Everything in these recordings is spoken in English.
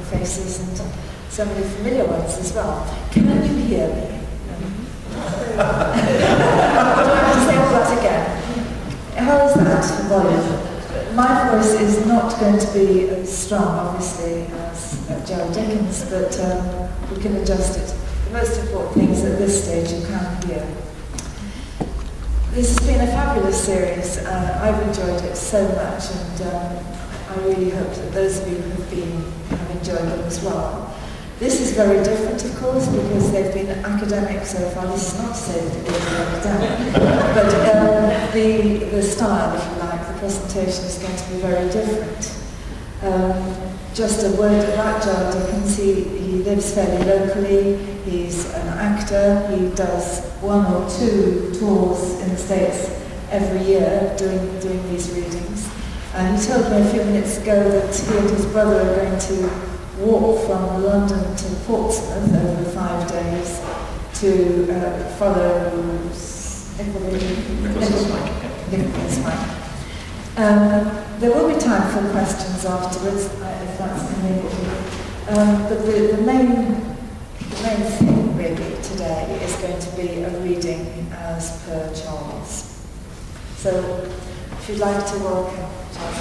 faces and so many familiar ones as well. Can you hear me? Do I have to say all that again? How is that volume? My voice is not going to be as strong, obviously, as Gerald Dickens, but we can adjust it. The most important thing is at this stage you can hear. This has been a fabulous series. I've enjoyed it so much, and I really hope that those of you have enjoyed them as well. This is very different, of course, because they've been academic so far. This is not to say that they've been academic, but the style, if you like, the presentation is going to be very different. Just a word about Gerald Dickens. He lives fairly locally. He's an actor. He does 1 or 2 tours in the States every year doing these readings. And he told me a few minutes ago that he and his brother are going to walk from London to Portsmouth over 5 days to follow Nicholas Mike. There will be time for questions afterwards, if that's convenient. But the main thing really today is going to be a reading as per Charles. So, if you'd like to welcome Charles.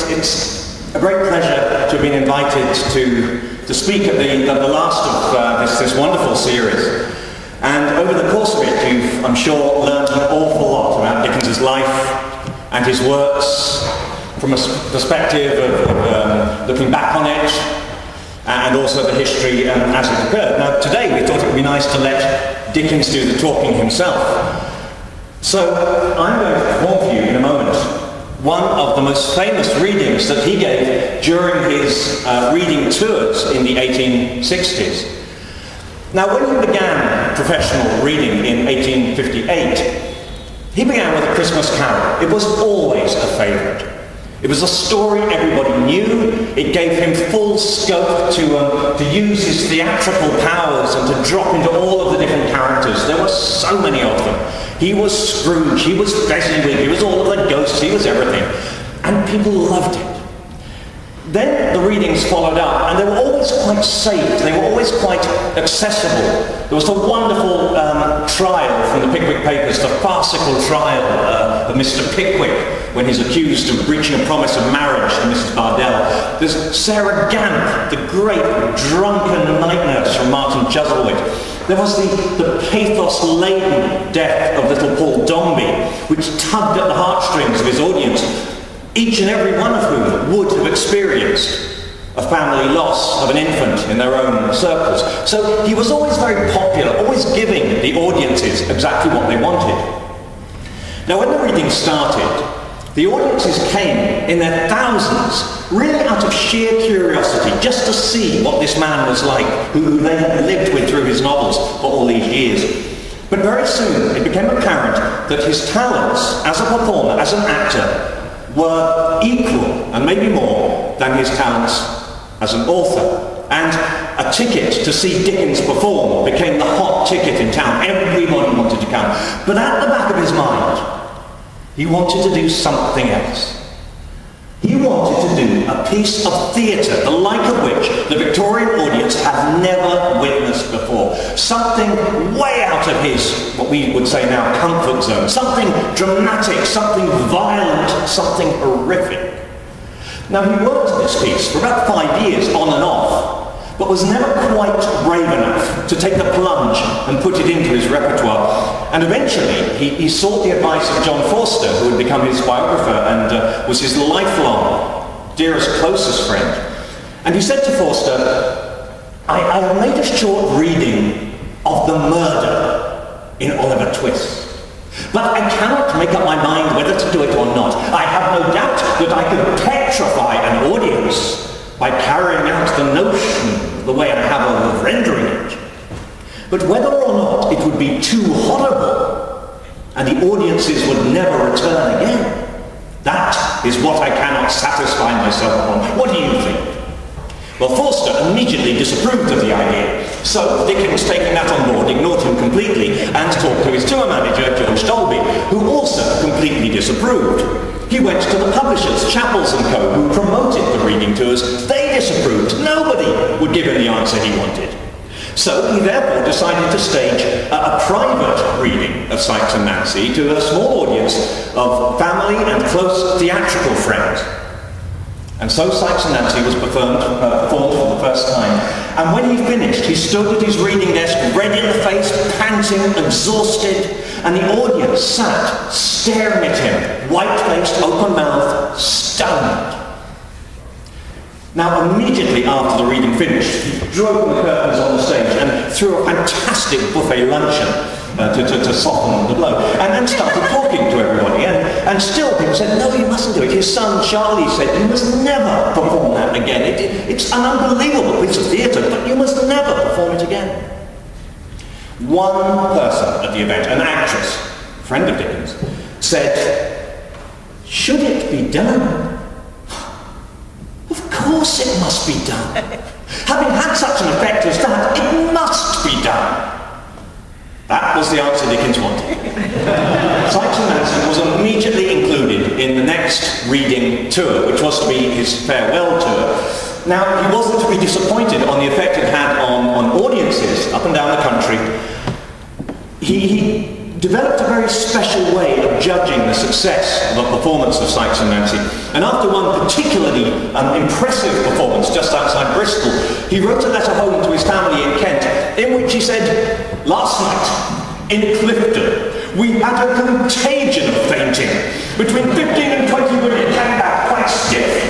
It's a great pleasure to have been invited to speak at the last of this wonderful series. And over the course of it, you've, I'm sure, learned an awful lot about Dickens's life and his works from a perspective of looking back on it and also the history as it occurred. Now, today we thought it would be nice to let Dickens do the talking himself. So I'm going to perform for you in a moment one of the most famous readings that he gave during his reading tours in the 1860s. Now, when he began professional reading in 1858, he began with A Christmas Carol. It was always a favourite. It was a story everybody knew. It gave him full scope to use his theatrical powers and to drop into all of the different characters. There were so many of them. He was Scrooge, he was Fezziwig, he was all of the ghosts, he was everything. And people loved it. Then the readings followed up, and they were always quite safe, they were always quite accessible. There was the wonderful trial from the Pickwick Papers, the farcical trial of Mr. Pickwick, when he's accused of breaching a promise of marriage to Mrs. Bardell. There's Sarah Gamp, the great drunken night nurse from Martin Chuzzlewit. There was the pathos-laden death of little Paul Dombey, which tugged at the heartstrings of his audience, each and every one of whom would have experienced a family loss of an infant in their own circles. So he was always very popular, always giving the audiences exactly what they wanted. Now, when the reading started, the audiences came in their thousands, really out of sheer curiosity, just to see what this man was like, who they had lived with through his novels for all these years. But very soon it became apparent that his talents as a performer, as an actor, were equal, and maybe more, than his talents as an author. And a ticket to see Dickens perform became the hot ticket in town. Everybody wanted to come. But at the back of his mind, he wanted to do something else. He wanted to do a piece of theatre, the like of which the Victorian audience had never witnessed before. Something way out of his, what we would say now, comfort zone. Something dramatic, something violent, something horrific. Now, he worked on this piece for about 5 years, on and off, but was never quite brave enough to take the plunge and put it into his repertoire. And eventually, he sought the advice of John Forster, who had become his biographer and was his lifelong, dearest, closest friend. And he said to Forster, I have made a short reading of the murder in Oliver Twist, but I cannot make up my mind whether to do it or not. I have no doubt that I could petrify an audience by carrying out the notion the way I have of rendering it. But whether or not it would be too horrible and the audiences would never return again, that is what I cannot satisfy myself on. What do you think? Well, Forster immediately disapproved of the idea. So Dickens, taking that on board, ignored him completely and talked to his tour manager, George Dolby, who also completely disapproved. He went to the publishers, Chappell's & Co., who promoted the reading tours. They disapproved. Nobody would give him the answer he wanted. So he therefore decided to stage a private reading of Sikes and Nancy to a small audience of family and close theatrical friends. And so Sikes and Nancy was performed for the first time. And when he finished, he stood at his reading desk, red in the face, panting, exhausted, and the audience sat staring at him, white-faced, open-mouthed, stunned. Now, immediately after the reading finished, he drew open the curtains on the stage and threw a fantastic buffet luncheon to soften the blow, and then started talking to everybody. And still people said, no, you mustn't do it. His son, Charlie, said, you must never perform that again. It's an unbelievable piece of theatre, but you must never perform it again. One person at the event, an actress, a friend of Dickens, said, should it be done? Of course it must be done. Having had such an effect as that, it must be done. That was the answer Dickens wanted. Sikes and Nancy was immediately included in the next reading tour, which was to be his farewell tour. Now, he wasn't to be disappointed on the effect it had on audiences up and down the country. He developed a very special way of judging the success of a performance of Sikes and Nancy. And after one particularly impressive performance just outside Bristol, he wrote a letter home to his family in Kent, in which he said, last night in Clifton, we had a contagion of fainting. Between 15 and 20 women came back quite stiff.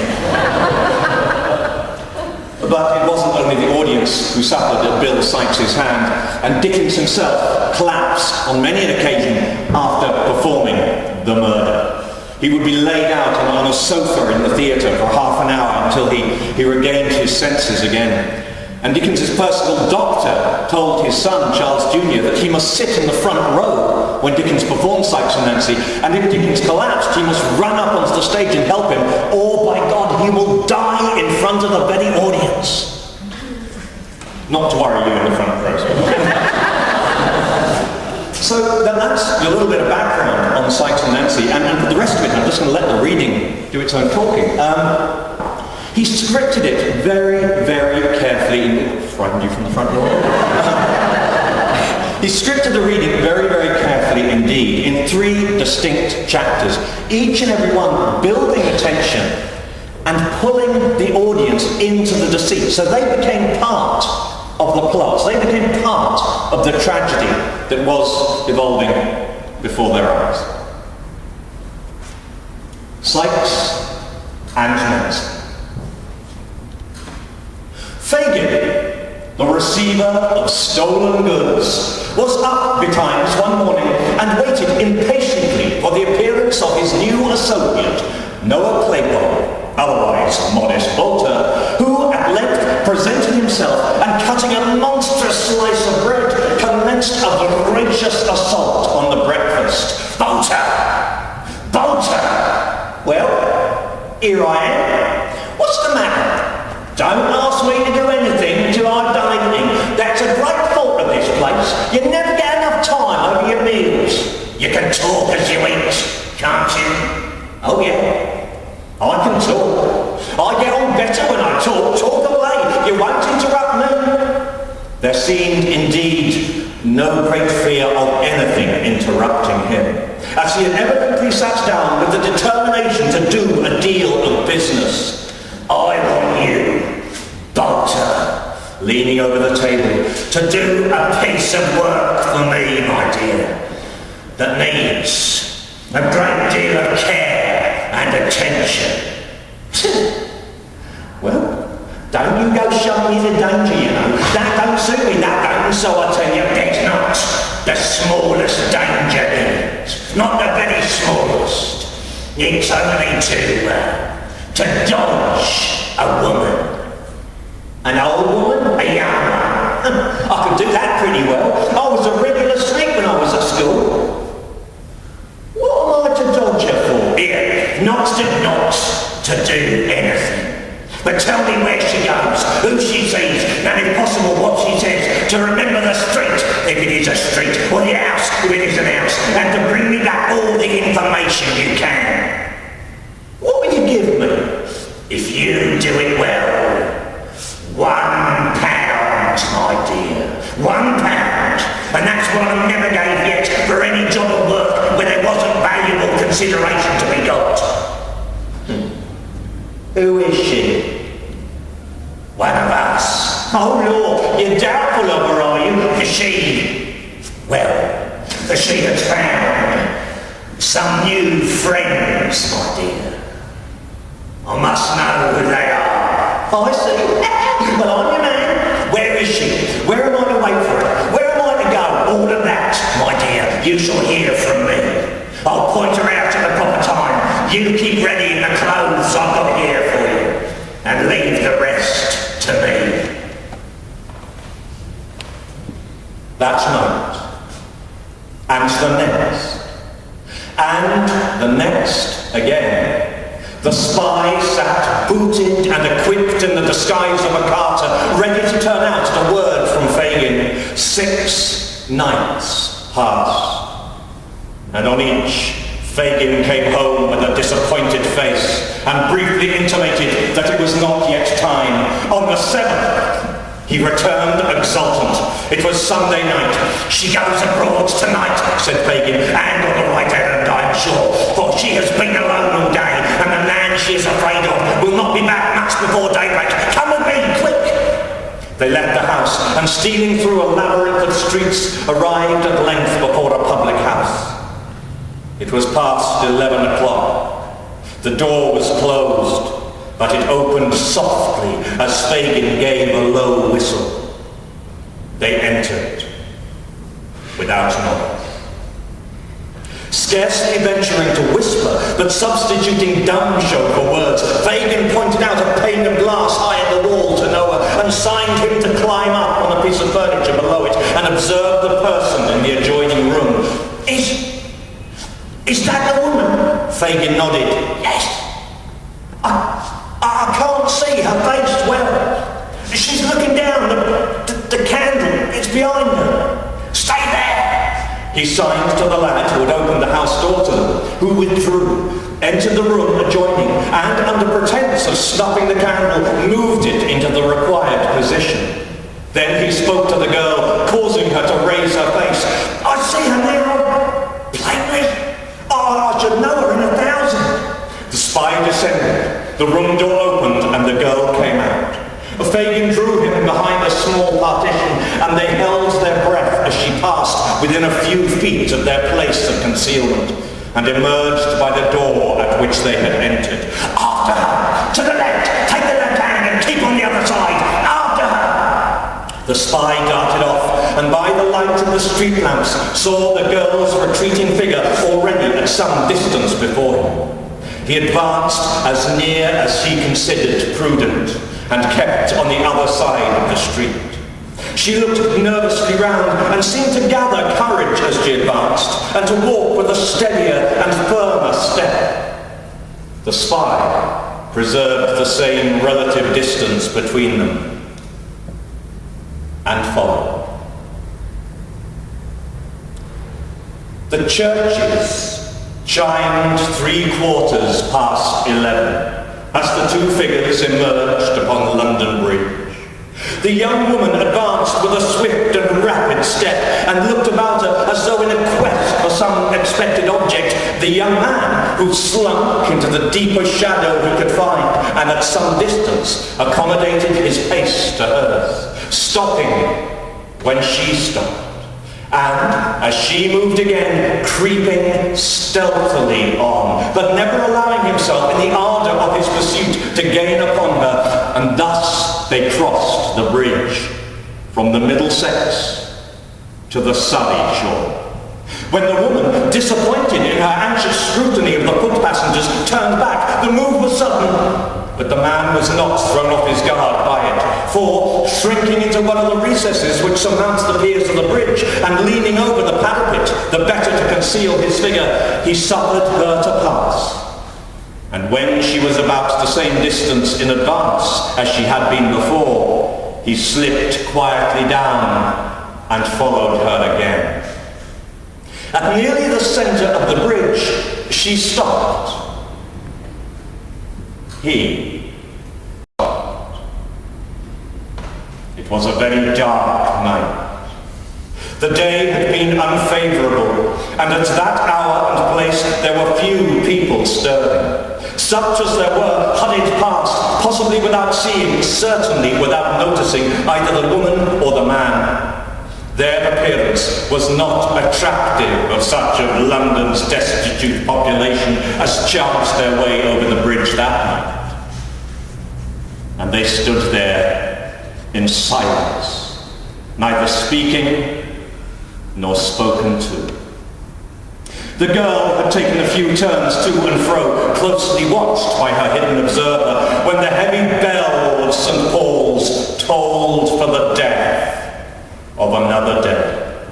But it wasn't only the audience who suffered at Bill Sikes' hand, and Dickens himself collapsed on many an occasion after performing The Murder. He would be laid out on a sofa in the theatre for half an hour until he regained his senses again. And Dickens' personal doctor told his son, Charles Jr., that he must sit in the front row when Dickens performed Sikes and Nancy, and if Dickens collapsed, he must run up onto the stage and help him, or by God, he will die in front of the very audience. Not to worry you in the front row. So that's a little bit of background on Sikes and Nancy, and for the rest of it, I'm just going to let the reading do its own talking. He scripted it very, very carefully. Frightened you from the front door? He scripted the reading very, very carefully indeed, in 3 distinct chapters, each and every one building attention and pulling the audience into the deceit. So they became part of the plot. They became part of the tragedy that was evolving before their eyes. Sikes and Nancy. Fagin, the receiver of stolen goods, was up betimes one morning and waited impatiently for the appearance of his new associate, Noah Claypole, otherwise Modest Bolter, who at length presented himself and, cutting a monstrous slice of bread, commenced a voracious assault on the breakfast. Bolter! Bolter! Well, here I am. What's the matter? Don't ask me to do anything until I've done anything. That's a great fault of this place. You never get enough time over your meals. You can talk as you eat, can't you? Oh yeah, I can talk. I get on better when I talk. Talk away. You won't interrupt me. There seemed indeed no great fear of anything interrupting him, as he had evidently sat down with the determination to do a deal of business. I want you, Bolter, leaning over the table, to do a piece of work for me, my dear, that needs a great deal of care and attention. Well, don't you go shoving me into danger, you know. That don't suit me, that don't, so I tell you, there's not the smallest danger in it. Not the very smallest. It's only to dodge a woman. An old woman, a young one. I could do that pretty well. I was a regular snake when I was at school. What am I to dodge her for? Here, not to do anything. But tell me where she goes, who she sees, and if possible what she says, to remember the street, if it is a street, or the house, if it is an house, and to bring me back all the information you can. What will you give me? If you do it well, £1, my dear. £1. And that's what I never gave yet for any job of work where there wasn't valuable consideration to be got. Who is she? One of us. Oh Lord, you're doubtful of her, are you? She, well, the she that's found some new friends, my dear. I must know who they are. I see. Well, I'm your man. Where is she? Where am I to wait for her? Where am I to go? All of that, my dear, you shall hear from me. I'll point her out at the proper time. You keep ready in the clothes I've got here for you, and leave the rest to me. That night, and the next, and the next again, the spy sat booted and equipped in the disguise of a carter, ready to turn out at a word from Fagin. 6 nights passed, and on each, Fagin came home with a disappointed face and briefly intimated that it was not yet time. On the 7th, he returned exultant. It was Sunday night. She goes abroad tonight, said Fagin, and on the right errand, I'm sure, for she has been alone all day, and the man she is afraid of will not be back much before daybreak. Come with me, quick! They left the house, and stealing through a labyrinth of streets, arrived at length before a public house. It was past 11 o'clock. The door was closed, but it opened softly as Fagin gave a low whistle. They entered without noise. Scarcely venturing to whisper, but substituting dumb show for words, Fagin pointed out a pane of glass high in the wall to Noah and signed him to climb up on a piece of furniture below it and observe the person in the adjoining room. Is that the woman? Fagin nodded. Yes. I can't see her face well. She's looking down. The candle, it's behind her. Stay there. He signed to the lad who had opened the house door to them, who withdrew, entered the room adjoining, and under pretense of snuffing the candle, moved it into the required position. Then he spoke to the girl, causing her to raise her face. I see her now, plainly. I should know her in 1,000. The spy descended, the room door opened, and the girl came out. Fagin drew him behind a small partition, and they held their breath as she passed within a few feet of their place of concealment, and emerged by the door at which they had entered. After her! To the left! Take the left hand and keep on the other side! After her! The spy darted off, and by the light of the street lamps saw the girl's retreating figure already at some distance before him. He advanced as near as he considered prudent, and kept on the other side of the street. She looked nervously round and seemed to gather courage as she advanced, and to walk with a steadier and firmer step. The spy preserved the same relative distance between them, and followed. The churches chimed 3/4 past 11 as the two figures emerged upon London Bridge. The young woman advanced with a swift and rapid step and looked about her as though in a quest for some expected object. The young man, who slunk into the deepest shadow he could find and at some distance accommodated his pace to hers, stopping when she stopped. And, as she moved again, creeping stealthily on, but never allowing himself in the ardour of his pursuit to gain upon her, and thus they crossed the bridge from the Middlesex to the Surrey shore. When the woman, disappointed in her anxious scrutiny of the foot passengers, turned back, the move was sudden, but the man was not thrown off his guard by it, for, shrinking into one of the recesses which surmounts the piers of the bridge, and leaning over the parapet, the better to conceal his figure, he suffered her to pass. And when she was about the same distance in advance as she had been before, he slipped quietly down and followed her again. At nearly the centre of the bridge, she stopped. He stopped. It was a very dark night. The day had been unfavourable, and at that hour and place there were few people stirring. Such as there were hurried past, possibly without seeing, certainly without noticing either the woman or the man. Their appearance was not attractive of such of London's destitute population as chanced their way over the bridge that night. And they stood there in silence, neither speaking nor spoken to. The girl had taken a few turns to and fro, closely watched by her hidden observer, when the heavy bell of St. Paul's tolled for the death of another day.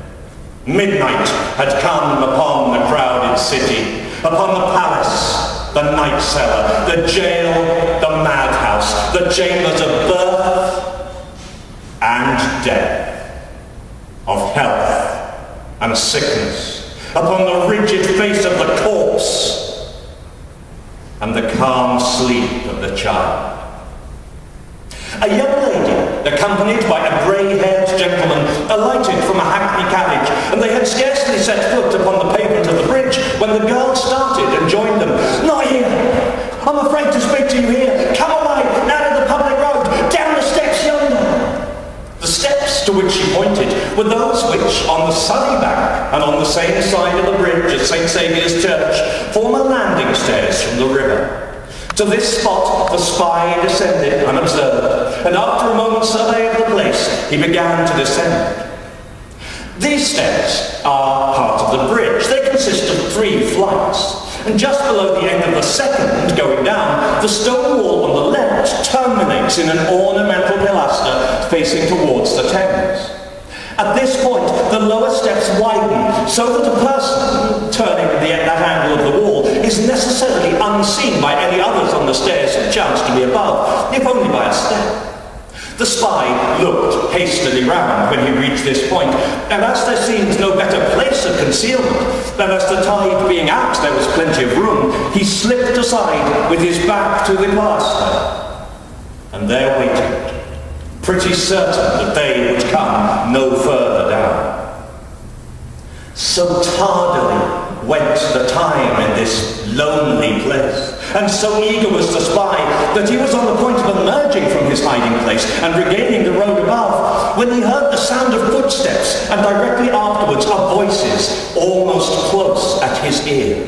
Midnight had come upon the crowded city, upon the palace, the night cellar, the jail, the madhouse, the chambers of birth and death, of health and sickness, upon the rigid face of the corpse and the calm sleep of the child. A young lady, accompanied by a grey-haired gentleman, alighted from a hackney carriage, and they had scarcely set foot upon the pavement of the bridge when the girl started and joined them. "Not here! I'm afraid to speak to you here. Come away, out of the public road, down the steps yonder." The steps to which she pointed were those which, on the Surrey bank and on the same side of the bridge as St. Saviour's Church, form a landing stairs from the river. To this spot the spy descended unobserved, and after a moment's survey of the place, he began to descend. These steps are part of the bridge. They consist of 3 flights, and just below the end of the second, going down, the stone wall on the left terminates in an ornamental pilaster facing towards the Thames. At this point, the lower steps widen so that a person turning that angle of the wall is necessarily unseen by any others on the stairs who chance to be above, if only by a step. The spy looked hastily round when he reached this point, and as there seemed no better place of concealment than as the tide being out there was plenty of room, he slipped aside with his back to the plaster, and there waited, pretty certain that they would come no further down. So tardily went the time in this lonely place, and so eager was the spy that he was on the point of emerging from his hiding place and regaining the road above, when he heard the sound of footsteps, and directly afterwards of voices almost close at his ear.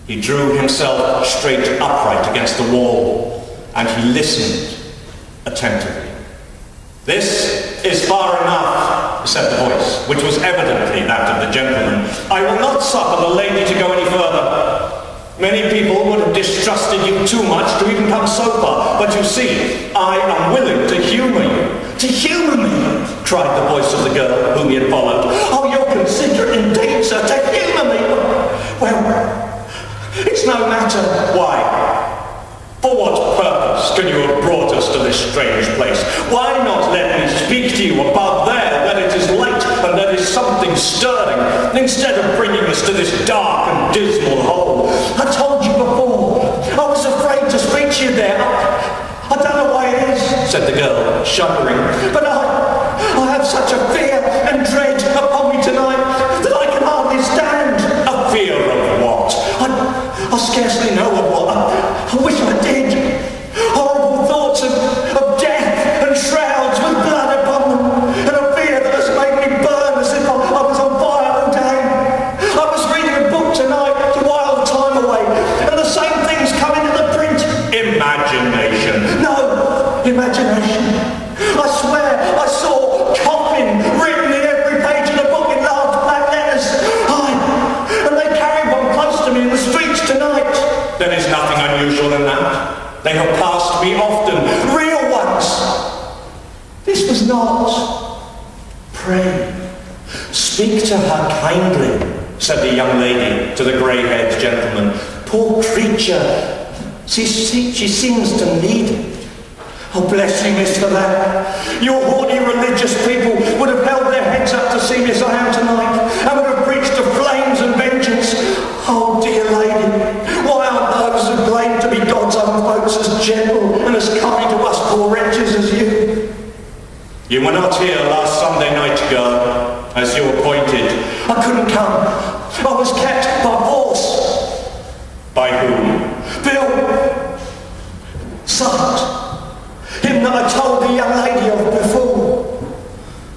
He drew himself straight upright against the wall, and he listened attentively. "This is far enough," said the voice, which was evidently that of the gentleman. "I will not suffer the lady to go any further. Many people would have distrusted you too much to even come so far, but you see, I am willing to humour you." "To humour me?" cried the voice of the girl whom he had followed. "Oh, you're considerate indeed, sir, to humour me. Well, it's no matter. Why? For what purpose can you have brought us to this strange place? Why not let me speak to you above there when it is light and there is something stirring, instead of bringing us to this dark and dismal hole? I told you before, I was afraid to speak to you there. I don't know why it is," said the girl, shuddering, "but I have such a fear and dread upon me tonight that I can hardly stand." "A fear of what?" I scarcely know of what. I wish I did. Horrible thoughts of death and shrouds with blood upon them, and a fear that has made me burn as if I was on fire all day. I was reading a book tonight to while the time away, and the same things come into the print." "Imagination." "No, imagination. I swear I saw coffin written in every page of the book in large black letters. And they carried one close to me in the streets tonight." "There is nothing unusual in that. They have passed me often, real ones." "This was not. Pray, speak to her kindly," said the young lady to the grey-haired gentleman. Poor creature. She seems to need it. Oh, bless you, miss, for that. Your haughty religious people would have held their heads up to see me as I am tonight, and would have preached to flames and vengeance. Oh, dear lady, why aren't those who claim to be God's own folks as gentle and as kind to us poor wretches as you? You were not here last Sunday night, girl, as you appointed. I couldn't come. I was kept by force. By whom? Bill Sutton. Him that I told the young lady of before.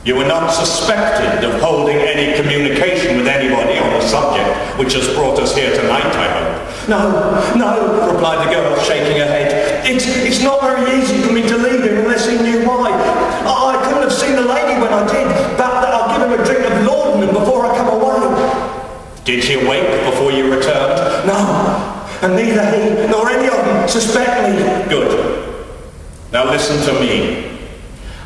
You were not suspected of holding any communication with anybody on the subject which has brought us here tonight, I hope. No, replied the girl, shaking her head. It's not very easy for me to leave him unless he knew why. I couldn't have seen the lady when I did, but that I'll give him a drink of laudanum before I come away. Did she awake before you returned? No, and neither he nor any of them suspect me. Good. Now listen to me.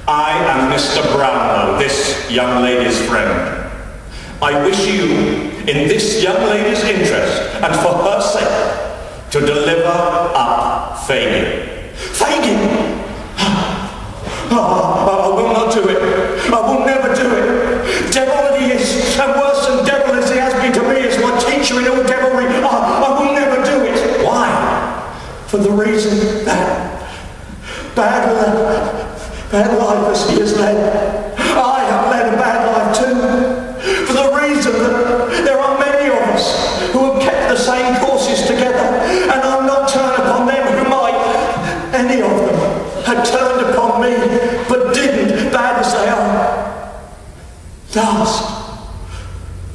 I am Mr. Brownlow, this young lady's friend. I wish you, in this young lady's interest, and for her sake, to deliver up Fagin. Fagin? I will not do it. I will never do it. Devil that he is, and worse than devil as he has been to me as my teacher in all devilry, I will never do it. Why? For the reason that bad life as he has led, I have led a bad life too. For the reason that there are many of us who have kept the same courses together, and I'll not turn upon them who might. Any of them had turned upon me, but didn't, bad as they are. Last,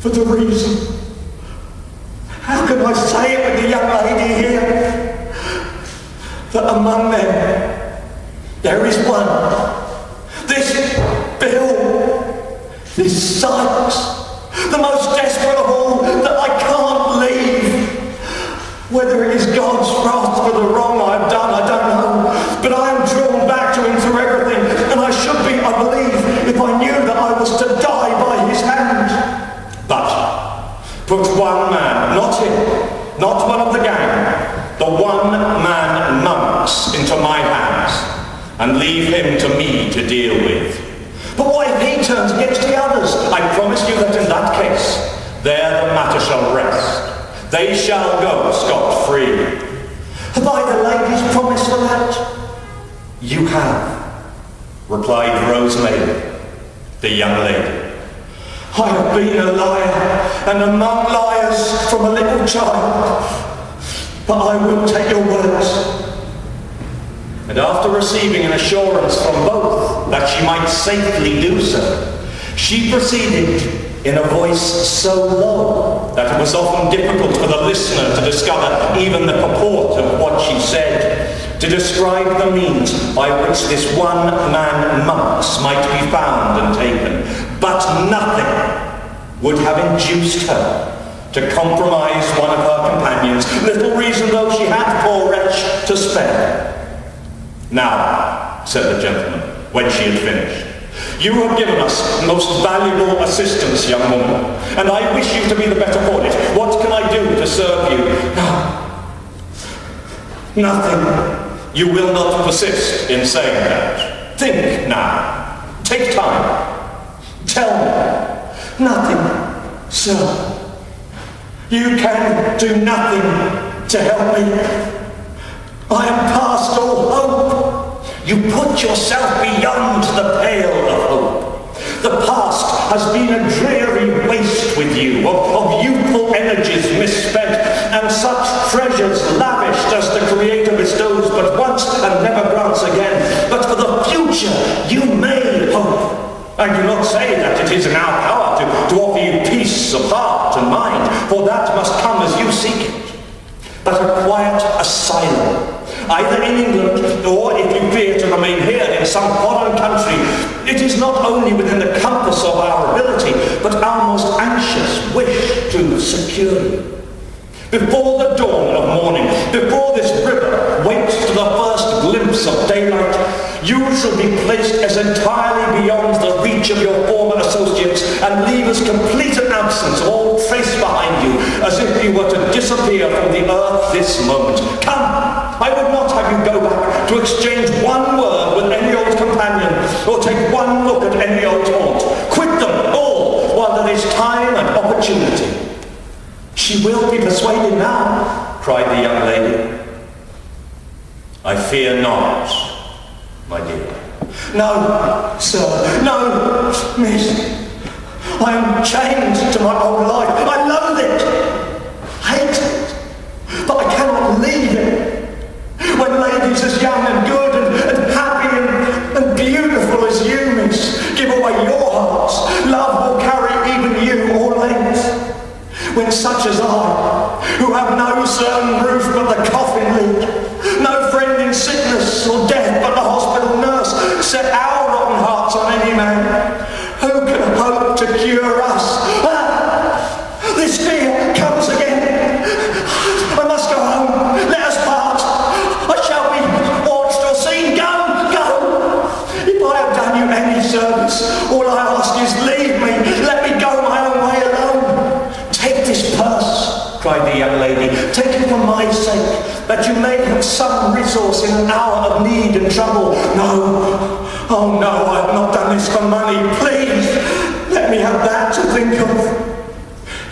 for the reason, how can I say it with the young lady here, that among them there is one, this Bill, this Sykes, the most desperate of all, that I can't leave. Whether it is God's wrath for the wrong I have done, I don't know, but I am drawn back to him through everything, and I should be, I believe, if I knew that I was to die by his hand. But put one man, not him, not one of the gang, the one-man monks into my hands, and leave him to me to deal with. But what if he turns against the others? I promise you that in that case, there the matter shall rest. They shall go scot-free. Have I the lady's promise for that? You have, replied Rosemary, the young lady. I have been a liar, and among liars from a little child. But I will take your words. And after receiving an assurance from both that she might safely do so, she proceeded in a voice so low that it was often difficult for the listener to discover even the purport of what she said, to describe the means by which this one-man monks might be found and taken. But nothing would have induced her to compromise one of her companions, little reason though she had, poor wretch, to spare. Now, said the gentleman, when she had finished, you have given us most valuable assistance, young woman, and I wish you to be the better for it. What can I do to serve you? Nothing. You will not persist in saying that. Think now. Take time. Tell me. Nothing, sir. You can do nothing to help me. I am past all hope. You put yourself beyond the pale of hope. The past has been a dreary waste with you, of youthful energies misspent, and such treasures lavished as the Creator bestows but once and never grants again. But for the future, you may hope. I do not say that it is in our power to offer you peace of heart and mind, for that must come as you seek it. But a quiet asylum, either in England or, if you fear to remain here, in some foreign country, it is not only within the compass of our ability, but our most anxious wish to secure you. Before the dawn of morning, before this river wakes to the first glimpse of daylight, you shall be placed as entirely beyond the reach of your former associates and leave as complete an absence of all trace behind you as if you were to disappear from the earth this moment. Come, I would not have you go back to exchange one word with any old companion, or take one look at any old haunt. Quit them all while there is time and opportunity. She will be persuaded now, cried the young lady. I fear not, my dear. No, sir, no, miss. I am chained to my old life. I loathe it, hate it, but I cannot leave it. When ladies as young and good and happy and beautiful as you, miss, give away your hearts, love will carry even you all length. When such as I, who have no certain roof but the coffin leak, no friend in sickness or death but the hospital nurse, set our rotten hearts on any man, who can hope to cure us? This fear comes again. I must go home. Let us part. I shall be watched or seen. Go, go. If I have done you any service, all I ask is leave me. Let me go my own way alone. Take this purse, cried the young lady. Take it for my sake, that you may have some resource in an hour of need and trouble. No, oh no, I have not done this for money. Please, let me have that to think of.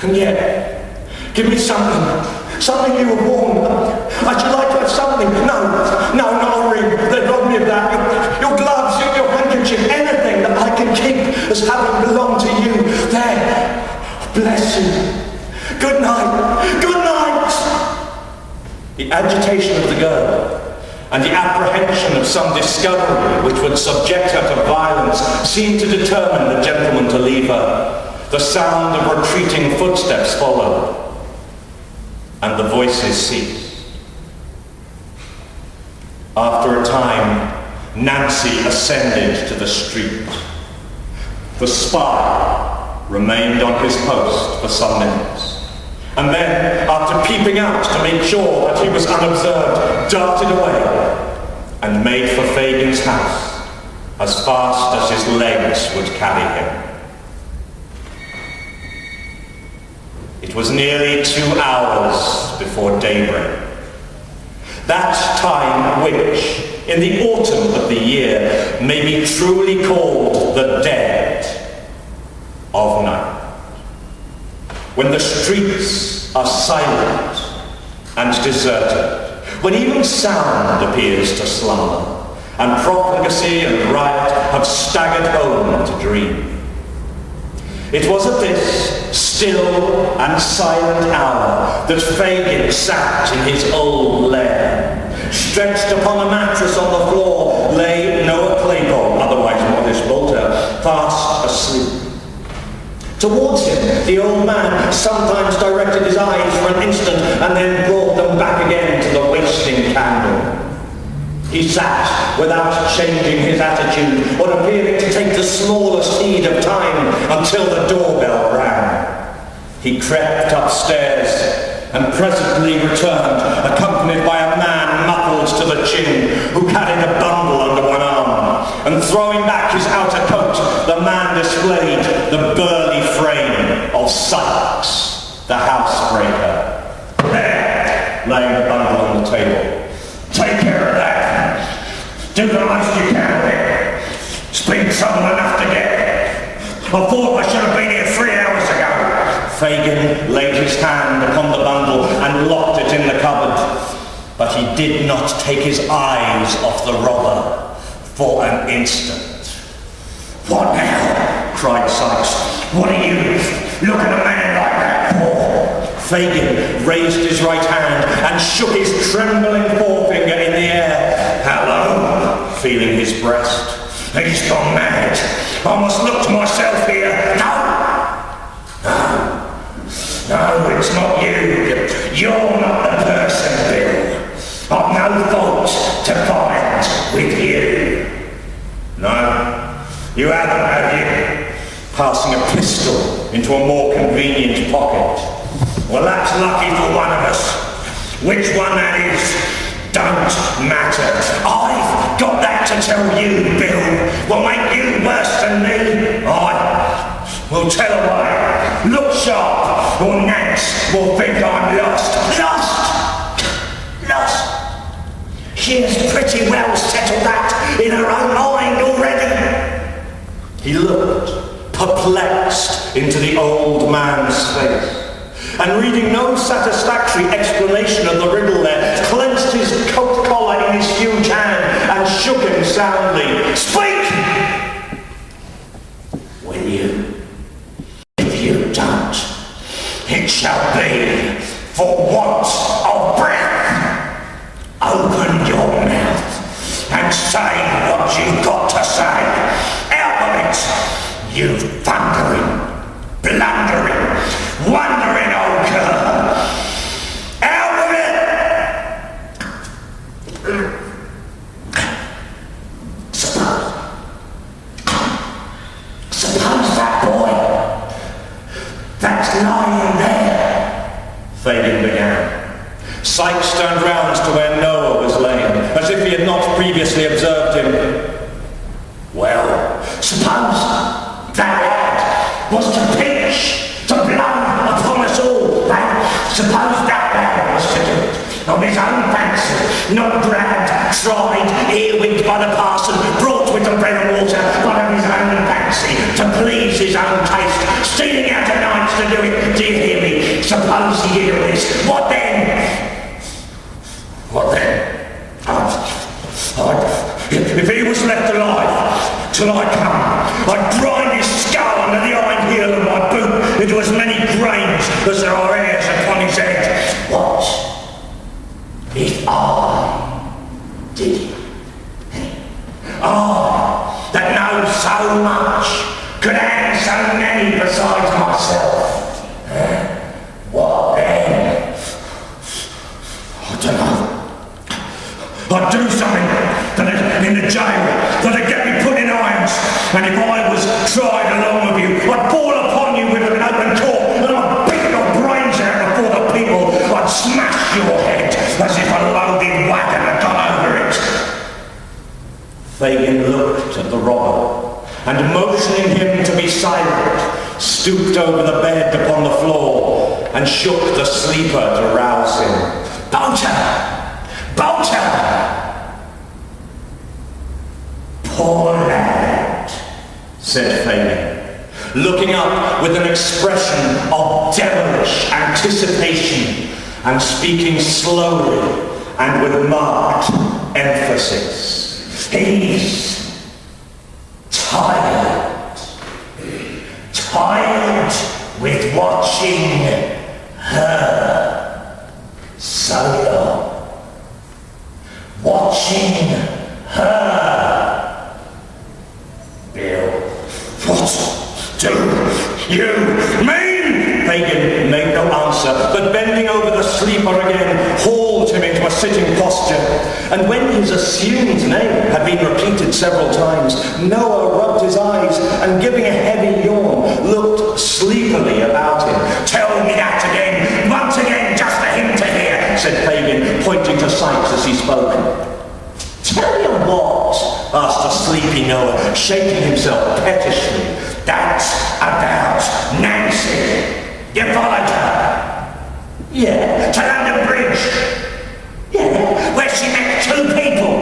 And yet, give me something you have worn. I should like to have something. No, not a ring. They robbed me of that. Your gloves, your handkerchief, anything that I can keep as having belonged to you. There, bless you. Good night, good night. The agitation of the girl and the apprehension of some discovery which would subject her to violence seemed to determine the gentleman to leave her. The sound of retreating footsteps followed, and the voices ceased. After a time, Nancy ascended to the street. The spy remained on his post for some minutes, and then, after peeping out to make sure that he was unobserved, darted away and made for Fagin's house as fast as his legs would carry him. It was nearly 2 hours before daybreak. That time which, in the autumn of the year, may be truly called the dead of night. When the streets are silent and deserted, when even sound appears to slumber, and profligacy and riot have staggered home to dream. It was at this still and silent hour that Fagin sat in his old lair. Stretched upon a mattress on the floor lay Noah Claypole, otherwise Modest Bolter, fast asleep. Towards him, the old man sometimes directed his eyes for an instant and then brought them back again to the wasting candle. He sat without changing his attitude or appearing to take the smallest heed of time until the doorbell rang. He crept upstairs and presently returned, accompanied by a man muffled to the chin, who carried a bundle under one arm, and throwing back his outer coat, the man displayed the burly frame of Sykes, the housebreaker. There, laying the bundle on the table. Take care of that. Do the most you can with it. It's been trouble enough to get. I thought I should have been here 3 hours ago. Fagin laid his hand upon the bundle and locked it in the cupboard, but he did not take his eyes off the robber for an instant. What now? Cried Sykes. What are you looking at a man like that for? Fagin raised his right hand and shook his trembling forefinger in the air. Hello, feeling his breast. He's gone mad. I must look to myself here. No, it's not you. You're not the person, Bill. I've no fault to find with you. No, you haven't, have you? Passing a pistol into a more convenient pocket. Well, that's lucky for one of us. Which one that is, don't matter. I've got that to tell you, Bill. Will make you worse than me. will tell away. Look sharp, or Nance will think I'm lost. Lost! She has pretty well settled that in her own mind already. He looked, perplexed, into the old man's face, and reading no satisfactory explanation of the riddle there, clenched his coat collar in his huge hand and shook him soundly. Speak! Will you? If you don't, it shall be for want of breath. Open your mouth and say what you've got to say. Out of it, you thundering, blundering, wondering old cur. Out of it! Suppose that boy that's lying there. Fagin began. Sykes turned round to where Noah was laying, as if he had not previously observed him. Well, suppose that lad was to pinch, to blow upon us all, and suppose that lad was to do it of his own fancy, not dragged, tried, earwigged by the parson, brought with the bread and water, but of his own fancy, to please his own taste, stealing out of nights to do it, do you hear me? Suppose he did all this, what then? What then? If he was left alive till I come, I'd grind his skull under the iron heel of my boot into as many grains as there are hairs upon his head. What if I did it? I, that knows so much, could hang so many besides myself. What then? I don't know. I'd do something that in the jail that'd get me put in irons, and if I was tried along with you, I'd fall upon you with an open court, and I'd beat your brains out before the people. I'd smash your head as if a loaded wagon had gone over it. Fagin looked at the robber, and motioning him to be silent, stooped over the bed upon the floor and shook the sleeper to rouse him. Bolter! Poor lad, said Fagin, looking up with an expression of devilish anticipation and speaking slowly and with marked emphasis. He's tired with watching her so long. Watching her. Bill, what do you mean? Fagin made no answer, but bending over the sleeper again, hauled him into a sitting posture. And when his assumed name had been repeated several times, Noah rubbed his eyes and, giving a heavy yawn, looked sleepily about him. Tell me that again, once again, just for him to hear, said Fagin, pointing to Sykes as he spoke. Tell you what? Asked the sleepy Noah, shaking himself pettishly. That's about Nancy. You followed her? Yeah. To London Bridge? Yeah. Where she met two people?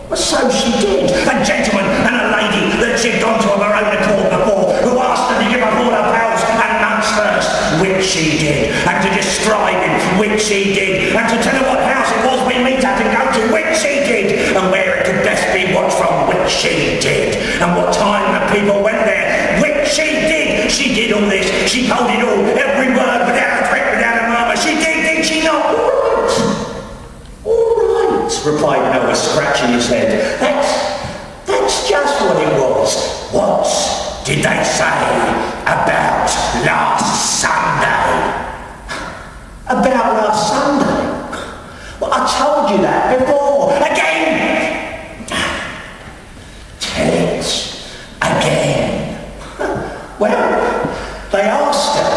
Well, so she did. A gentleman and a lady that she'd gone to of her own accord before, who asked her to give up all her pals and months first, which she did, and to describe him, which she did, and to tell her what house it was we meet at and go to, which she did, and where it could best be watched from, which she did, and what time the people went there, which she did. She did all this. She told it all, every word, without a trick, without a murmur. She did she not? All right, replied Noah, scratching his head. That's just what it was. What did they say about last Sunday? About last Sunday? Well, I told you that before. Again! Tell it again. Well, they asked her.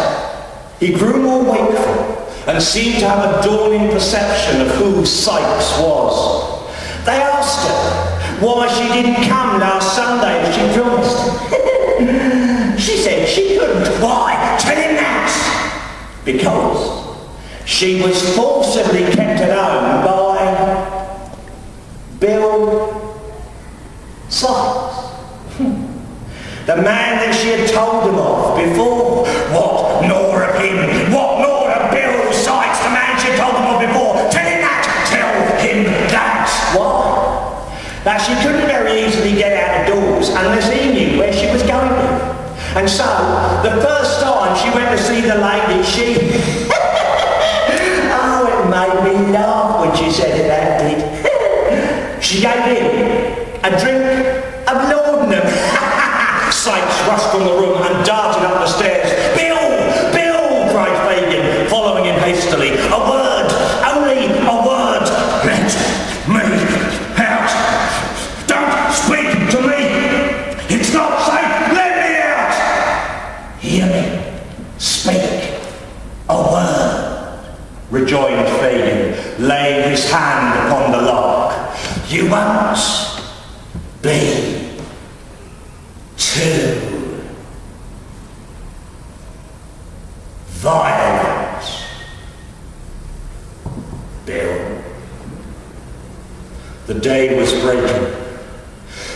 He grew more wakeful and seemed to have a dawning perception of who Sykes was. They asked her why she didn't come last Sunday as she promised. She said she couldn't. Why? Tell him that. Because she was forcibly kept at home by Bill Sykes. The man that she had told them of before. What? Nor of him. What? Nor of Bill Sykes, the man she had told them of before. Tell him that. Tell him that. Why? That she couldn't very easily get out of doors unless he knew where she was going to. And so, the first time she went to see the lady, she... oh, it made me laugh when she said it, that did. She gave him a drink of laudanum. Sykes rushed from the room and darted up the stairs. Bill! Bill! Cried Fagin, following him hastily. A word! Only a word! Let me out! Don't speak to me! It's not safe! Let me out! Hear me! Speak a word! Rejoined Fagin, laying his hand upon the lock. You won't be too violent, Bill. The day was breaking.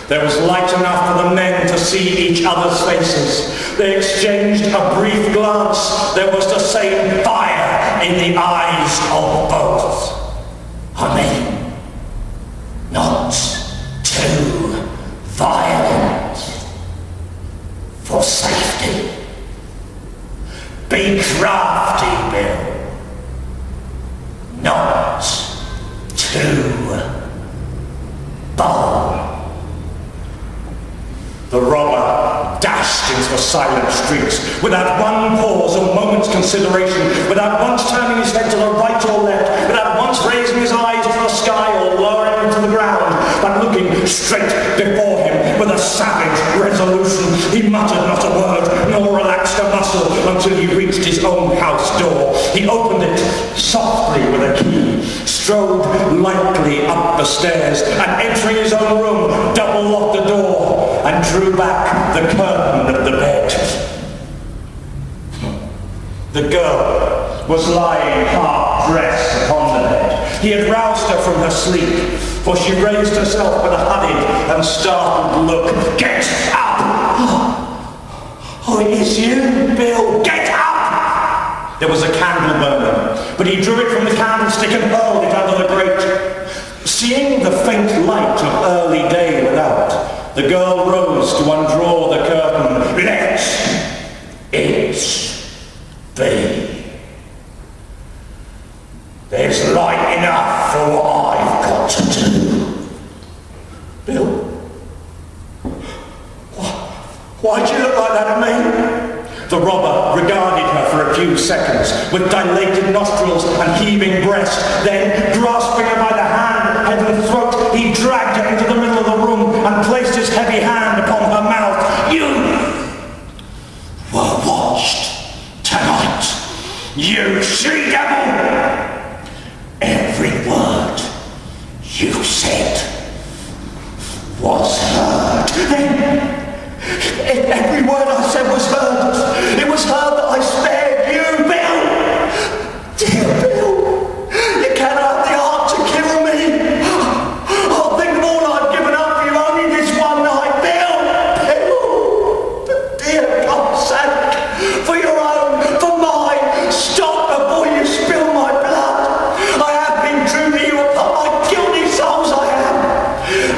There was light enough for the men to see each other's faces. They exchanged a brief glance. There was the same fire in the eyes of both. I mean, not too violent. For safety. Be crafty, Bill. Not too bold. The robber dashed into the silent streets without one pause or moment's consideration, without once turning his head to the right or left, without once raising his eyes to the sky or lowering them to the ground, but looking straight before him with a savage resolution. He muttered not a word, nor relaxed a muscle until he reached his own house door. He opened it softly with a key, strode lightly up the stairs, and entering his own room, double-locked the door and drew back the curtain of the bed. The girl was lying half-dressed upon the bed. He had roused her from her sleep, for she raised herself with a hurried and startled look. Get up! Oh, it is you, Bill. Get up! There was a candle burning, but he drew it from the candlestick and hurled it under the grate. Seeing the faint light of early day without, the girl rose to undraw the curtain. Let it be. There's light enough for what I've got to do. Bill? Why'd you look like that at me? The robber regarded her for a few seconds with dilated nostrils and heaving breast. Then, grasping her by the hand, head and throat, he dragged her into the middle of the room and placed his heavy hand upon her mouth. You were watched tonight, you she-devil! Every word you said was heard. Then, if every word I said was heard, it was heard that I spared you, Bill! Dear Bill, you cannot have the heart to kill me! I'll think of all I've given up for you only this one night, Bill! Bill! But dear God's sake, for your own, for mine, stop before you spill my blood! I have been true to you upon my guilty souls, I am!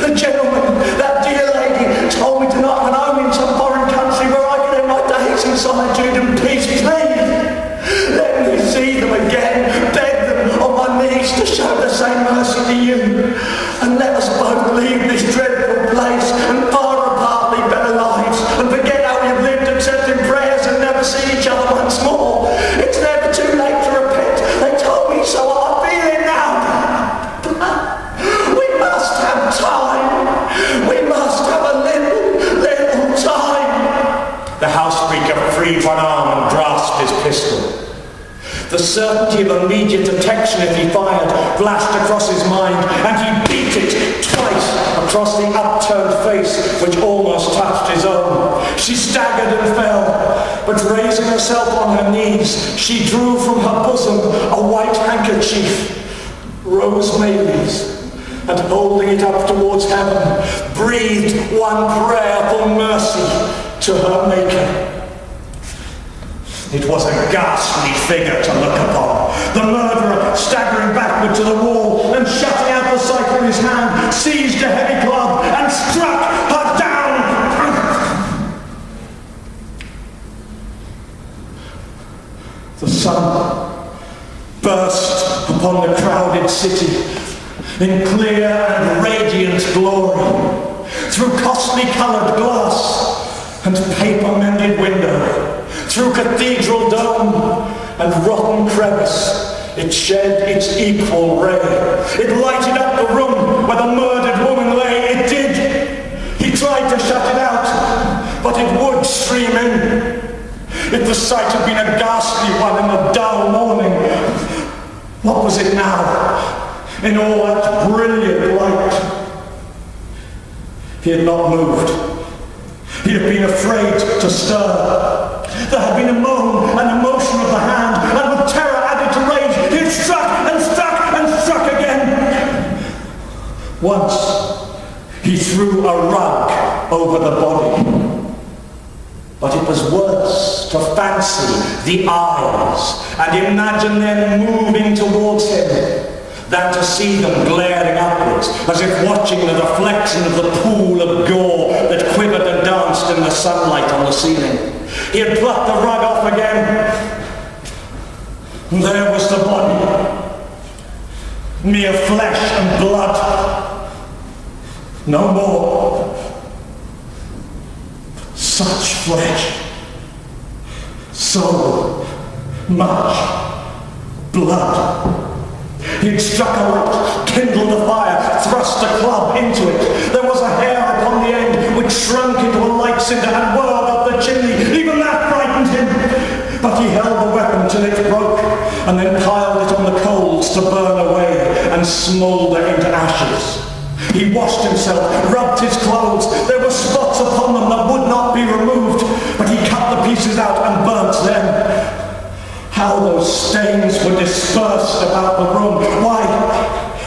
The gentleman, that dear lady, told me to not run home in some foreign country where I could end my days in solitude and peace. Please, let me see them again, beg them on my knees to show the same mercy to you, and let us both leave this dreadful place and far apart lead better lives, and forget how we have lived except in prayers and never see each other once more. It's never too late to repent. They told me so. I feel it now. But we must have time. We must have a little time. The housebreaker freed one arm and grasped his pistol. The certainty of immediate detection if he fired flashed across his mind, and he beat beat it twice across the upturned face which almost touched his own. She staggered and fell, but raising herself on her knees, she drew from her bosom a white handkerchief, rose May's, and holding it up towards heaven, breathed one prayer for mercy to her Maker. It was a ghastly figure to look upon. The murderer, staggering backward to the wall and shutting out the sight with his hand, seized a heavy club and struck her down. The sun burst upon the crowded city in clear and radiant glory, through costly coloured glass and paper-mended window, through cathedral dome and rotten crevice. It shed its equal ray. It lighted up the room where the murdered woman lay. It did. He tried to shut it out, but it would stream in. If the sight had been a ghastly one in the dull morning, what was it now? In all that brilliant light. He had not moved. He had been afraid to stir. There had been a moan and a motion of the hand, and with terror added to rage, he had struck and struck and struck again. Once, he threw a rug over the body. But it was worse to fancy the eyes and imagine them moving towards him than to see them glaring upwards, as if watching the reflection of the pool of gore that quivered and danced in the sunlight on the ceiling. He had plucked the rug off again. There was the body. Mere flesh and blood. No more. Such flesh. So much blood. He had struck a light, kindled a fire, thrust a club into it. There was a hair upon the end which shrunk into a light cinder and whirled up the chimney. Even that frightened him. But he held the weapon till it broke, and then piled it on the coals to burn away and smoulder into ashes. He washed himself, rubbed his clothes. There were spots upon them that would not be removed, but he cut the pieces out and burnt them. How those stains were dispersed about the room. Why,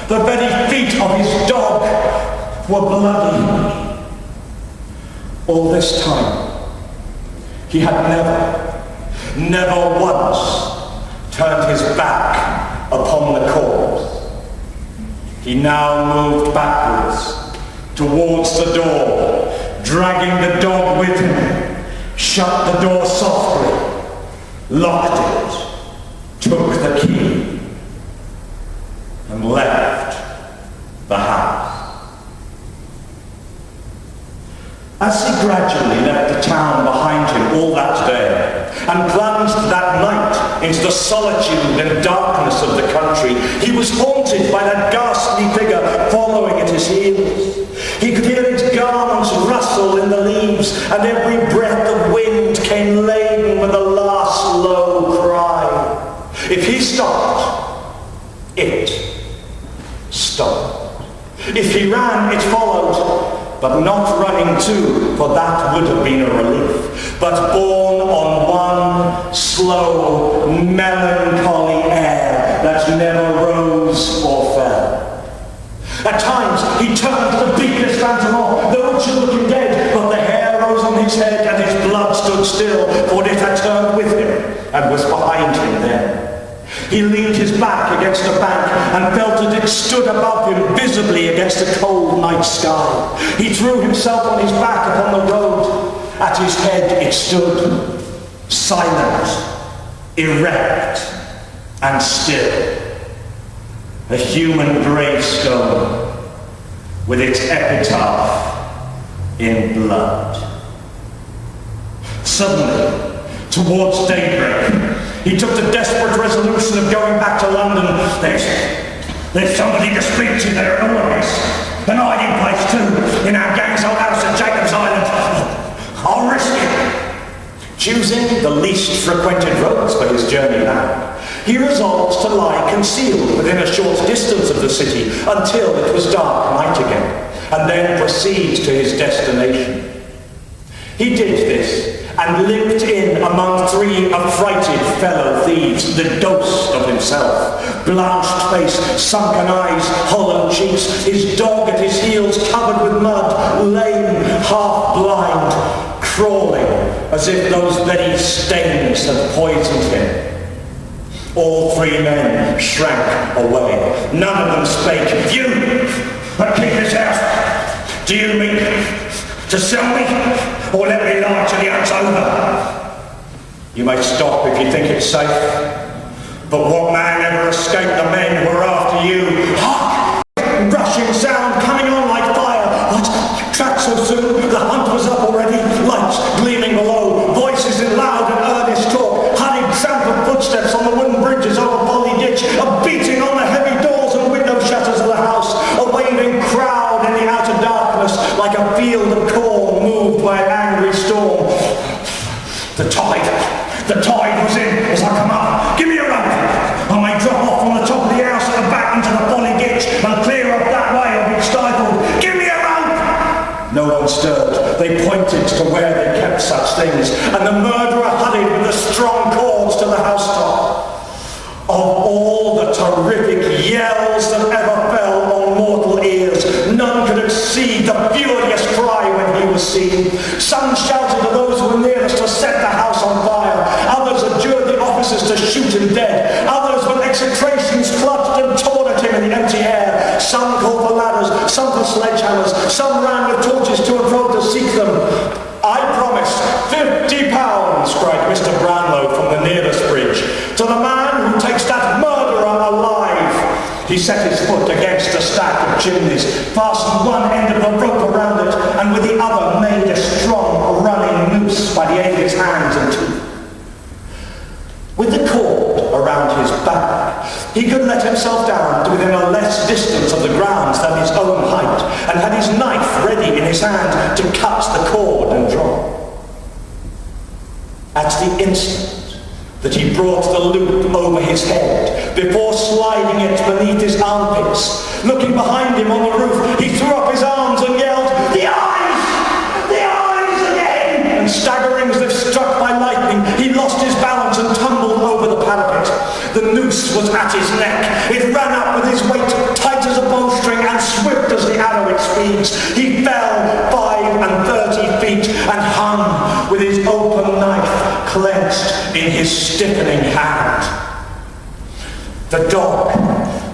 the very feet of his dog were bloody. All this time, he had never once turned his back upon the corpse. He now moved backwards towards the door, dragging the dog with him, shut the door softly, locked it, took the key, and left the house. As he gradually left the town behind him all that day, and plunged that night into the solitude and darkness of the country, he was haunted by that ghastly figure following at his heels. He could hear its garments rustle in the leaves, and every breath of wind came laden with a last low cry. If he stopped, it stopped. If he ran, it followed, but not running too, for that would have been a relief, but borne on one slow, melancholy air that never rose or fell. At times he turned to beat this phantom off, though it should look him dead, but the hair rose on his head and his blood stood still, for it had turned with him and was behind him then. He leaned his back against a bank and felt that it stood above him visibly against the cold night sky. He threw himself on his back upon the road. At his head it stood, silent, erect, and still. A human gravestone with its epitaph in blood. Suddenly, towards daybreak, he took the desperate resolution of going back to London. There's somebody to speak to there at all of us. An hiding place too, in our gang's old house at Jacob's Island. I'll risk it. Choosing the least frequented roads for his journey now, he resolved to lie concealed within a short distance of the city until it was dark night again, and then proceed to his destination. He did this, and limped in among 3 affrighted fellow thieves, the ghost of himself, blanched face, sunken eyes, hollow cheeks, his dog at his heels covered with mud, lame, half blind, crawling as if those very stains had poisoned him. All 3 men shrank away. None of them spake. You, that keep this house, do you mean to sell me, or let me lie till the hunt's over? You may stop if you think it's safe, but what man ever escaped the men who were after you? Hark! Rushing sound coming on like fire. What? Track so soon? The hunt was up already. Lights gleaming below. Voices in loud and earnest talk. Hurried trampled footsteps on the wooden bridges over Bolly Ditch. A beating on the heavy doors and window shutters of the house. A waving crowd in the outer darkness, like a field of corn moved by an angry storm. The tide was in as I come up. Give me a rope. I may drop off from the top of the house at the back into the Bolly Ditch and clear up that way or be stifled. Give me a rope. No one stirred. They pointed to where they kept such things, and the murderer hurried with the strong cords to the housetop. Of all the terrific yells that ever fell on mortal ears, none could exceed the furious cry when he was seen. Some shouted to those who were nearest to set the house on fire. Others adjured the officers to shoot him dead. Others with execrations clutched and torn at him in the empty air. Some called for ladders, some for sledgehammers, some ran with torches to and fro to seek them. I promise £50, cried Mr. Brownlow from the nearest bridge, to the man who takes that murderer alive. He set his foot against a stack of chimneys, fastened one end of the rope around it, and with the other made a strong running noose by the aid of his hands and teeth. With the cord around his back, he could let himself down to within a less distance of the ground than his own height, and had his knife ready in his hand to cut the cord and drop. At the instant that he brought the loop over his head, before sliding it beneath his armpits, looking behind him on the roof, he threw up his arms and yelled, "The eyes! The eyes again!" And staggering as if struck by lightning, he lost his balance and tumbled over the parapet. The noose was at his neck. It ran up with his weight, tight as a bowstring and swift as the arrow it speeds. He fell 35 feet and hung with his open knife clenched in his stiffening hand. The dog,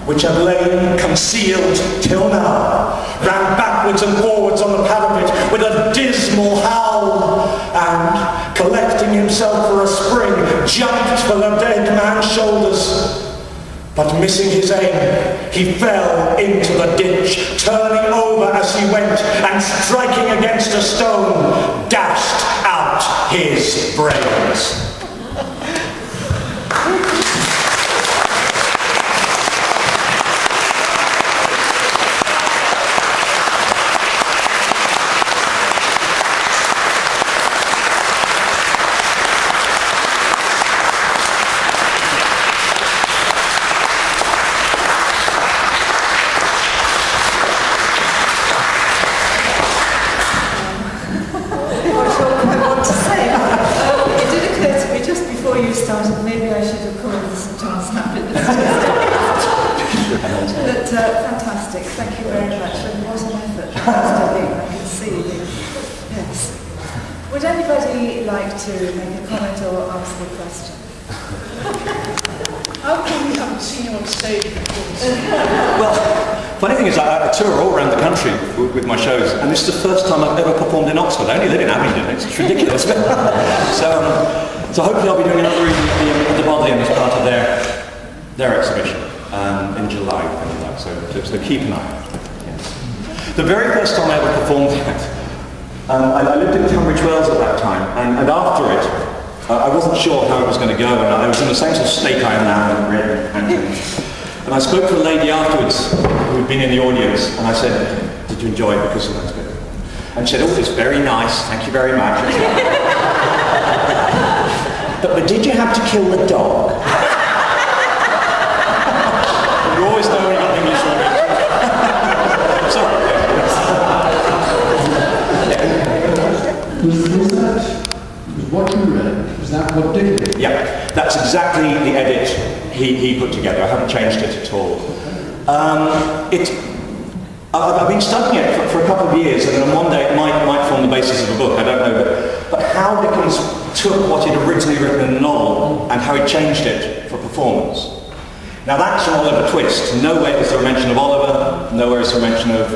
which had lain concealed till now, ran backwards and forwards on the parapet with a dismal howl, and, collecting himself for a spring, jumped for the dead man's shoulders. But missing his aim, he fell into the ditch, turning over as he went, and striking against a stone, dashed out his brains. Fantastic, thank you very much. It was an effort. I can see. Yes. Would anybody like to make a comment or ask a question? How come we haven't seen you on stage before? Well, funny thing is, I tour all around the country with my shows, and this is the first time I've ever performed in Oxford. I only live in Abingdon. It's ridiculous. So hopefully I'll be doing another evening at the Bodleian as part of their exhibition in July. So keep an eye out. Yes. The very first time I ever performed that, I lived in Tunbridge Wells at that time, and after it, I wasn't sure how it was going to go, and I was in the same sort of state I am now, and I spoke to a lady afterwards who had been in the audience, and I said, "Did you enjoy it?" Because that's good. And she said, "Oh, it's very nice, thank you very much." but did you have to kill the dog? exactly the edit he put together. I haven't changed it at all. I've been studying it for a couple of years, and then one day it might form the basis of a book, I don't know, but how Dickens took what he'd originally written in the novel and how he changed it for performance. Now that's an Oliver twist. Nowhere is there a mention of Oliver, nowhere is there a mention of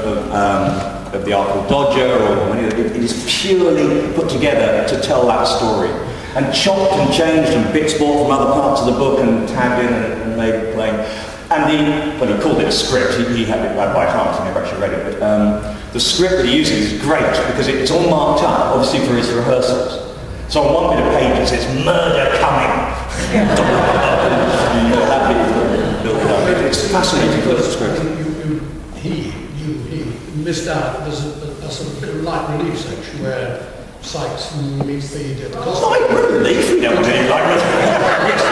the Artful Dodger, or any of it. It is purely put together to tell that story. And chopped and changed and bits bought from other parts of the book and tagged in and made plain. And he called it a script, he had it by heart, he never actually read it, but the script that he uses is great because it's all marked up, obviously for his rehearsals. So on one bit of pages it's murder coming. It's fascinating to look at the script. He missed out. There's a sort of bit of light relief section where Sykes meets the Light relief? We don't do light relief. Yes,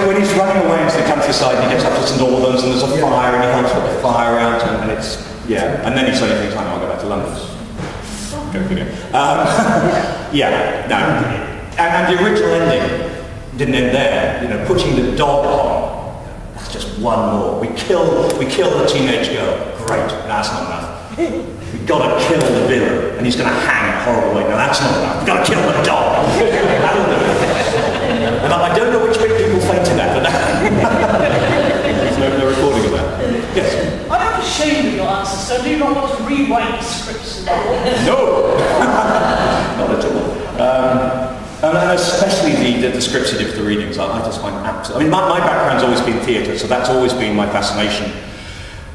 when he's running away into the countryside, he gets up to St Albans and there's a fire and he helps put the fire out and it's, yeah. And then he suddenly thinks, I'll go back to London. Go figure. Yeah, no. And the original ending didn't end there. You know, putting the dog on, that's just one more. We kill the teenage girl. Great, that's not enough. We've got to kill the villain, and he's going to hang a horrible way. No, that's not enough. We've got to kill the dog. That'll do it. And I don't know which bit people fainted at, but there's no recording of that. Yes? I am ashamed of your answers, so do you not want to rewrite the scripts? No! Not at all. And especially the scripts he did for the readings, I just find absolutely... I mean, my background's always been theatre, so that's always been my fascination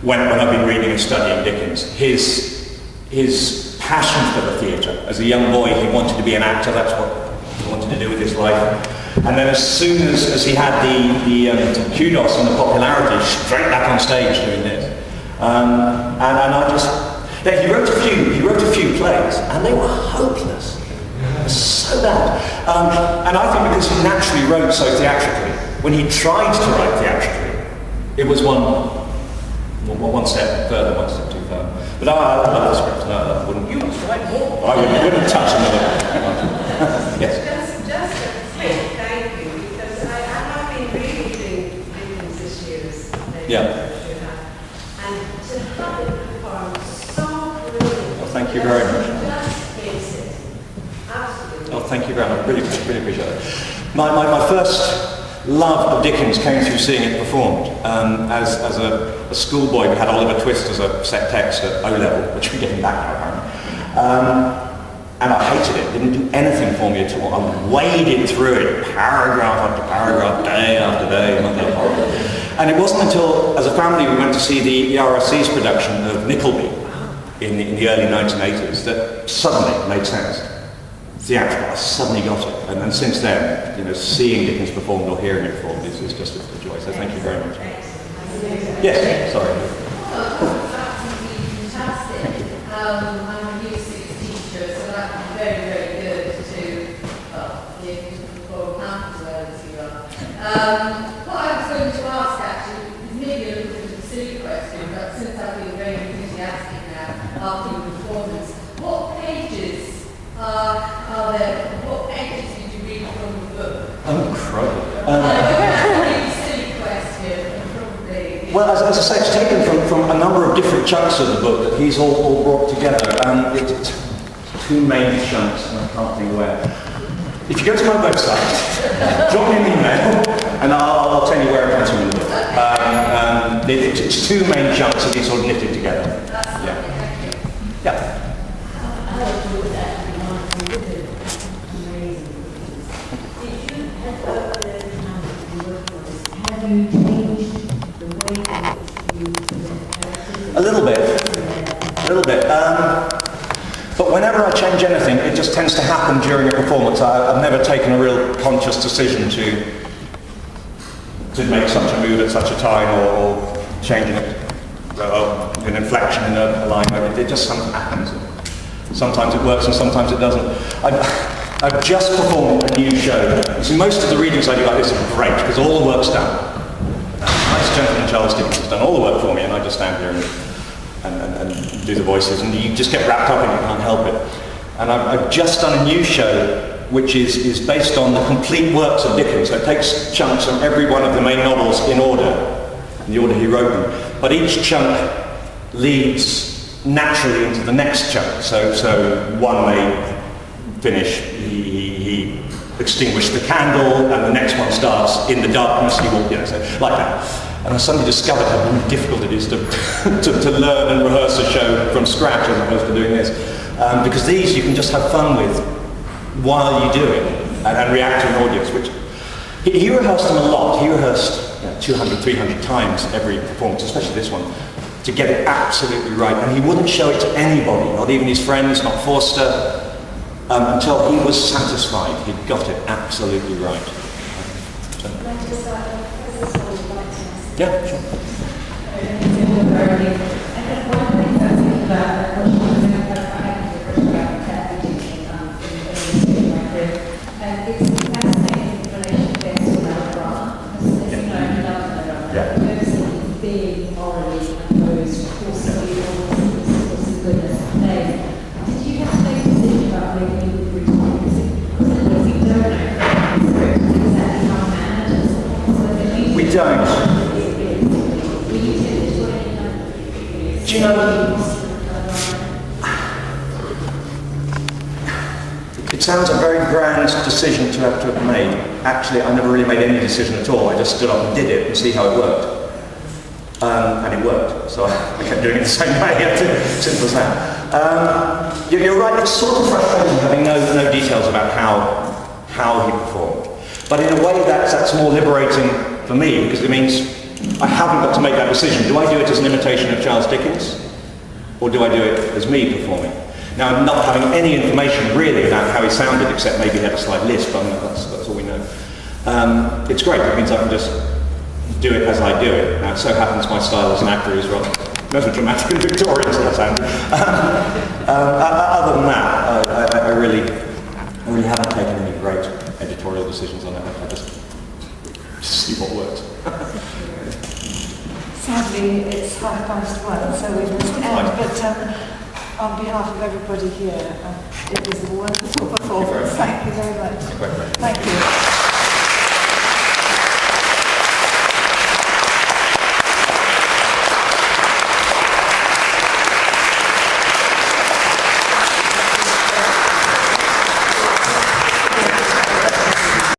when I've been reading and studying Dickens. His passion for the theatre. As a young boy, he wanted to be an actor, that's what he wanted to do with his life. And then as soon as he had the kudos and the popularity, straight back on stage doing this. And I just... He wrote a few plays, and they were hopeless. So bad. And I think because he naturally wrote so theatrically, when he tried to write theatrically, it was one step further, one step too far. But I love the script. No, I wouldn't. You must write more. I wouldn't touch another. Yes. Just a quick thank you, because I have been reading Dickens this year. Yeah. And to have it performed so brilliantly. Well, thank you very much. Just makes it absolutely. Oh, thank you very much. Really appreciate it. My first love of Dickens came through seeing it performed. As a schoolboy, we had Oliver Twist as a set text at O-level, which we're getting back now apparently. And I hated it. It didn't do anything for me at all. I waded through it, paragraph after paragraph, day after day, month after month. And it wasn't until, as a family, we went to see the RSC's production of Nickleby in the early 1980s that suddenly made sense. Theatrical, I suddenly got it. And then since then, you know, seeing Dickens performed or hearing it performed is just a joy. So thank you very much. Yes, sorry. Absolutely fantastic. I'm a Year 6 teacher, so that's very, very good to, well, Year 4 camp as well as you are. What I was going to ask actually is maybe a little bit of a silly question, but since I've been very enthusiastic now after your performance, what pages are there? What pages did you read from the book? Oh, crud. Really silly question, probably. Well, as I say, it's taken from a number of different chunks of the book that he's all brought together. It's two main chunks, and I can't think where. If you go to my website, drop me an email, and I'll tell you where it comes from in the book. It's two main chunks that he sort of knitted together. Yeah. Yeah. A little bit. But whenever I change anything, it just tends to happen during a performance. I've never taken a real conscious decision to make such a move at such a time or changing an inflection in a line. It just something happens. Sometimes it works and sometimes it doesn't. I've just performed a new show. You see, most of the readings I do like this are great because all the work's done. Nice gentleman Giles Dickens has done all the work for me, and I just stand here and do the voices, and you just get wrapped up in it, you can't help it. And I've just done a new show which is based on the complete works of Dickens. So it takes chunks from every one of the main novels in the order he wrote them. But each chunk leads naturally into the next chunk. So one may finish, he extinguished the candle, and the next one starts in the darkness, so like that. And I suddenly discovered how really difficult it is to learn and rehearse a show from scratch as opposed to doing this. Because these you can just have fun with while you do it and react to an audience, which he rehearsed them a lot. He rehearsed 200, 300 times every performance, especially this one, to get it absolutely right. And he wouldn't show it to anybody, not even his friends, not Forster, until he was satisfied he'd got it absolutely right. Yeah, sure. We don't. Do you know, it sounds a very grand decision to have made. Actually, I never really made any decision at all. I just stood up and did it and see how it worked. And it worked. So I kept doing it the same way. Simple as that. You're right, it's sort of frustrating having no details about how he performed. But in a way that's more liberating for me, because it means I haven't got to make that decision. Do I do it as an imitation of Giles Dickens? Or do I do it as me performing? Now, I'm not having any information really about how he sounded, except maybe he had a slight lisp, but that's all we know. It's great, it means I can just do it as I do it. Now, it so happens my style as an actor is rather melodramatic and Victorian, so that sound. Other than that, I really haven't taken any great editorial decisions on it. I just see what works. Sadly, it's 1:30, so we must end. But on behalf of everybody here, it was a wonderful performance. Thank you very much. Thank you.